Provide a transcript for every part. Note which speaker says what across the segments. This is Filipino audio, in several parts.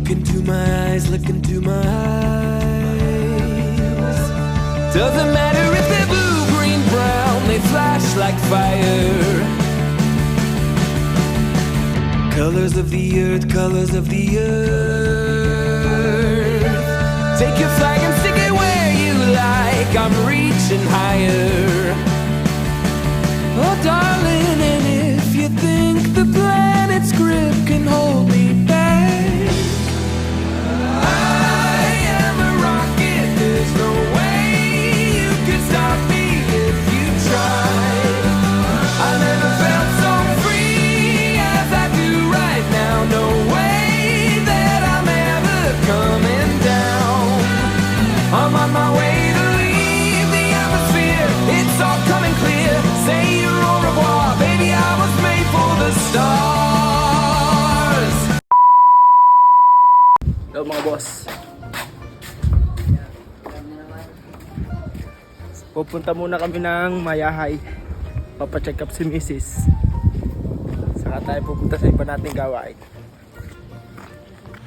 Speaker 1: Look into my eyes, look into my eyes. Doesn't matter if they're blue, green, brown, they flash like fire. Colors of the earth, colors of the earth. Take your flag and stick it where you like, I'm reaching higher. Oh darling, and if you think the planet's grip can hold me back, I am a rocket, there's no way you can stop me if you try. I never felt so free as I do right now. No way that I'm ever coming down. I'm on my way to leave the atmosphere. It's all coming clear. Say your au revoir, baby, I was made for the stars.
Speaker 2: Hello mga boss. Pupunta muna kami ng Mayahay. Papacheck up si Mrs. Saka tayo pupunta sa iba nating gawain.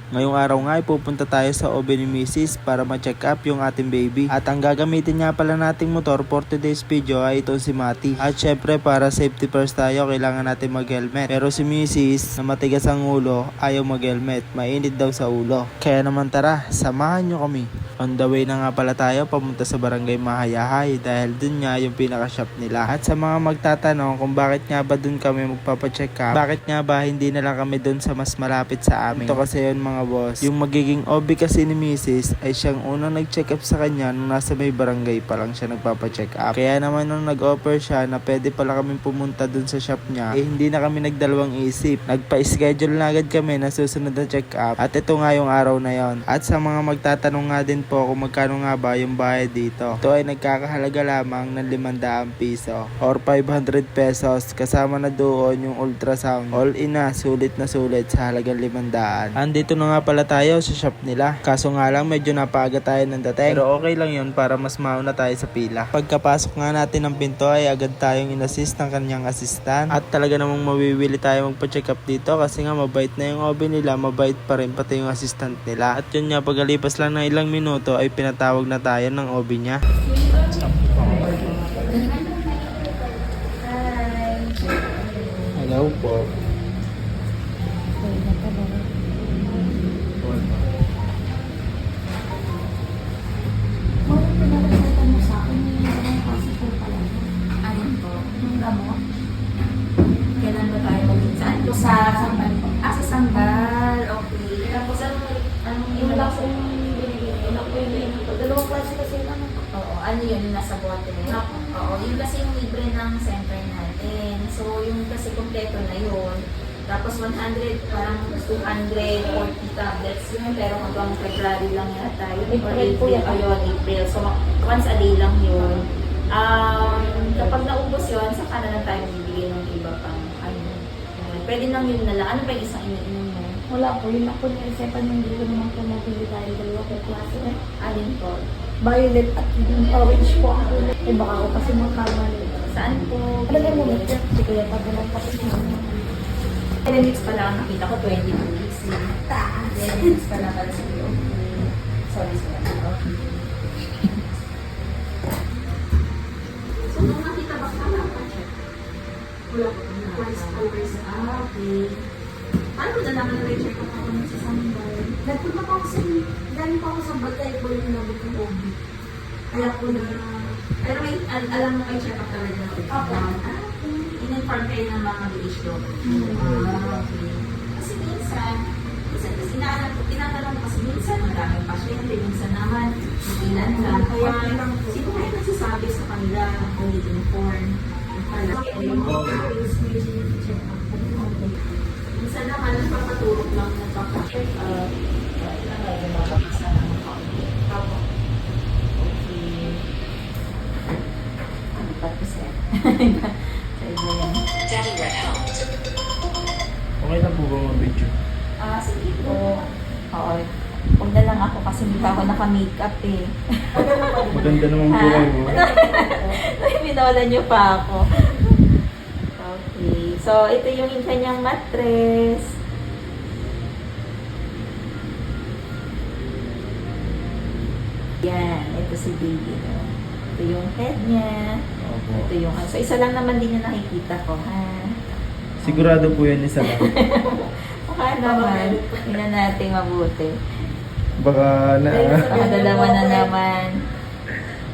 Speaker 2: Ngayong araw nga ay pupunta tayo sa OB ni Mrs. para ma-check up yung ating baby. At ang gagamitin nga pala nating motor for today's video ay itong si Mati. At syempre para safety first tayo, kailangan natin mag-helmet. Pero si Mrs. na matigas ang ulo ayaw mag-helmet, mainit daw sa ulo. Kaya naman tara, samahan nyo kami. On the way na nga pala tayo pamunta sa barangay Mahayahay dahil dun nga yung pinaka-shop nila. At sa mga magtatanong kung bakit nga ba dun kami magpapacheck up, bakit nga ba hindi na lang kami dun sa mas malapit sa amin. Ito kasi yun mga boss, yung magiging OB kasi ni Mrs. ay siyang unang nag-check up sa kanya nung nasa may barangay pa lang siya nagpapacheck up. Kaya naman nung nag-offer siya na pwede pala kami pumunta dun sa shop niya, hindi na kami nagdalawang isip. Nagpa-schedule na agad kami na susunod na check up at ito nga yung araw na yon. At sa mga magtatanong nga din po kung magkano nga ba yung bayad dito, ito ay nagkakahalaga lamang ng 500 piso or 500 pesos kasama na doon yung ultrasound. All in na, sulit na sulit sa halagang 500. Andito na nga pala tayo sa shop nila. Kaso nga lang medyo napaaga tayo ng dating. Pero okay lang yun para mas mauna tayo sa pila. Pagkapasok nga natin ng pinto ay agad tayong inassist ng kanyang assistant. At talaga namang mawiwili tayo magpa-check up dito kasi nga mabait na yung OB nila, mabait pa rin pati yung assistant nila. At yun nga, pagalipas lang ng ilang minuto ay pinatawag na tayo ng OB niya. Hello po.
Speaker 3: Kailan ba tayo mag-saan? Sa Sambal po. Sa Sambal. Okay. Tapos anong
Speaker 4: Yung lang po yung binigyan. Yung lang po yung binigyan ko. Dalawang klase kasi lang.
Speaker 3: Oo. Ano yun? Yung nasa bote? Oo. Yung kasi yung libre ng center natin. So, yung kasi kompleto na yun. Tapos 100, parang 240 tablets yun. Pero hanggang February lang yata yun.
Speaker 4: April po yan.
Speaker 3: Ayun, April. So, once a day lang yun. Kapag naubos yun, saka na lang tayo bibigyan ng iba pang ano. Pwede lang yun na lang. Ano ba yung isang iniinom mo?
Speaker 4: Wala po. Yun lang po niresepan yung dito naman po mapili tayo. Dalawa po klase.
Speaker 3: Alin po?
Speaker 4: Violet at yung orange po ang ulo. Eh baka ako kasi magkamali.
Speaker 3: Saan po?
Speaker 4: Alagay mo na siya. Hindi kaya tabi lang po kasi
Speaker 3: Ilan weeks pa lang nakita ko, 22 weeks.
Speaker 4: taas.
Speaker 3: 11 weeks pa lang pala sige. Okay. Sorry. Okay. So, nung nakita ba ka lang pa-check? Wala po. Okay. Paano mo nalaman na may check up ako sa Sambal?
Speaker 4: Nagpunta pa ako sa galing pa ako sa Batay po yung nabot ng OB. Kaya po na
Speaker 3: Pero may, alam mo may check up talaga na ito.
Speaker 4: Opo.
Speaker 3: In-inform kayo ng mga village doctor. Okay. Kasi minsan kasi tinatanong ko kasi minsan maraming pasyente, minsan naman ilan lang. Kaya sino kayo nagsasabi sa kanila kung i-inform? Minsan naman nagpapaturok lang, nagpapacheck up. Ilan na yung mga kapisa ng mga kapwa. Okay. Ano pa po sir? Sa iba yan.
Speaker 2: Okay na po ba mga video?
Speaker 3: Sige po. Oo. Huwag na lang ako kasi hindi pa ako naka-makeup eh.
Speaker 2: Maganda naman po kayo.
Speaker 3: Binola niyo pa ako. Okay. So, ito yung kanyang mattress. ito si baby. No? Ito yung head niya.
Speaker 2: Opo.
Speaker 3: Ito yung so isa lang naman din yung nakikita ko, ha?
Speaker 2: Sigurado po yan isa lang.
Speaker 3: Mukha naman. Tingnan natin mabuti.
Speaker 2: Baka na...
Speaker 3: Dalawa na naman.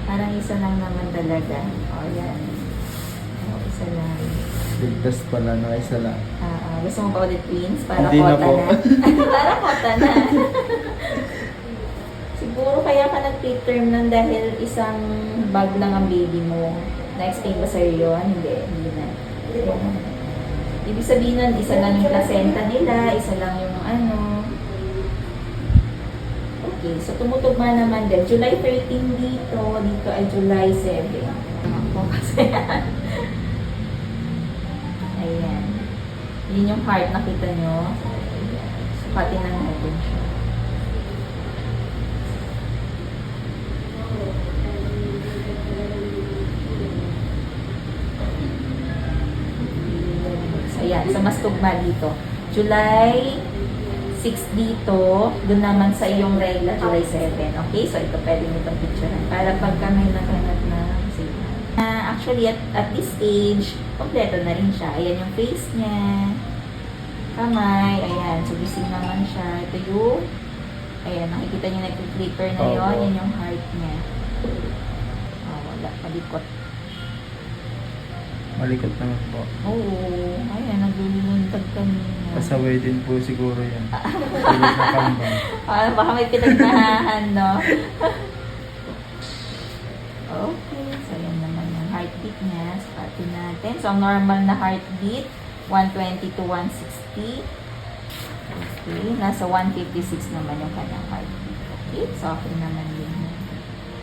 Speaker 3: Parang isa lang naman talaga. O, yan. O, isa lang.
Speaker 2: Ligtas pala na isa lang.
Speaker 3: Gusto mo pa ulit twins? Para
Speaker 2: Hindi na
Speaker 3: kota
Speaker 2: po.
Speaker 3: na. Para kota na. Siguro kaya ka nag-preterm nun dahil isang bag lang ang baby mo. Na-explain ba sa'yo yun? Hindi na. Ibig sabihin nun, isa lang yung placenta nila, isa lang yung ano. Okay, so tumutugma naman din. July 13 dito ay July 7. Ayan. Yun yung heart, nakita nyo. Sukatin na natin siya. So, ayan. So, mas tugma dito. July 6 dito, doon naman sa iyong regla, July 7. Okay? So, ito pwede nyo itong picturean. Para pagka may naghanap na actually, at this stage, kompleto na rin siya. Ayan yung face niya. Kamay. Ayan. So, gising naman siya. Ito yung, ayan, nakikita niyo na yung flicker na yun. Yan yung heart niya. Oh, wala. Malikot.
Speaker 2: Malikot naman po.
Speaker 3: Oo. Ayan, nagluluntag kanina.
Speaker 2: Pasaway din po siguro yan. Siguro na kambang.
Speaker 3: Baka may pinagnahahan, no? Okay. So, yan naman yung heartbeat niya. Sapatin natin. So, ang normal na heartbeat, 120 to 160. Okay. Nasa 156 naman yung kanyang heartbeat. Okay. So, okay naman din.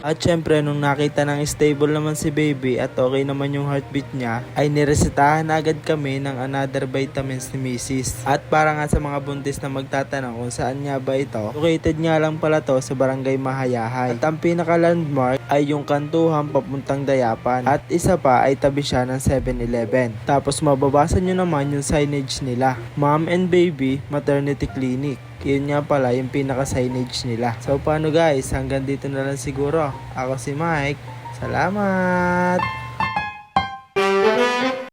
Speaker 2: At syempre, nung nakita ng stable naman si baby at okay naman yung heartbeat niya, ay niresetahan agad kami ng another vitamins ni Mrs. At para nga sa mga buntis na magtatanong kung saan nga ba ito, located nga lang pala to sa Barangay Mahayahay. At ang pinaka-landmark ay yung kantuhan papuntang Dayapan. At isa pa ay tabi siya ng 7-Eleven. Tapos mababasa nyo naman yung signage nila. Mom and Baby Maternity Clinic. Yun nga pala yung pinaka-signage nila. So paano guys, hanggang dito na lang siguro. Ako si Mike. Salamat!